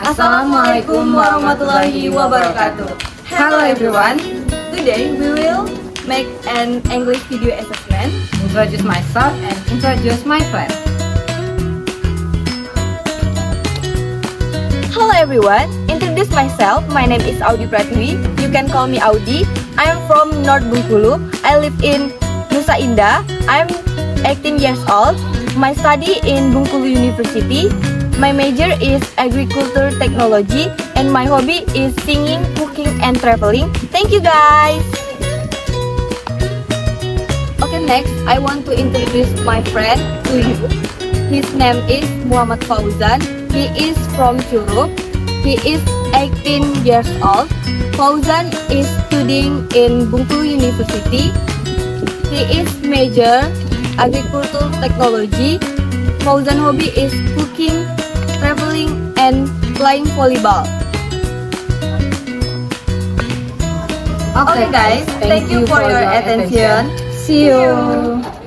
Assalamualaikum warahmatullahi wabarakatuh. Hello everyone. Today we will make an English video assessment. Introduce myself and introduce my friend. Hello everyone. Introduce myself. My name is Audi Pratiwi. You can call me Audi. I am from North Bengkulu. I live in Nusa Indah. I'm 18 years old. My study in Bengkulu University. My major is agriculture technology and my hobby is singing, cooking and traveling. Thank you guys. Okay, next I want to introduce my friend to you. His name is Muhammad Fauzan. He is from Curup. He is 18 years old. Fauzan is studying in Bengkulu University. He is major agricultural technology. Fauzan hobby is cooking, traveling, and playing volleyball. Okay guys, thank you for your attention. See you.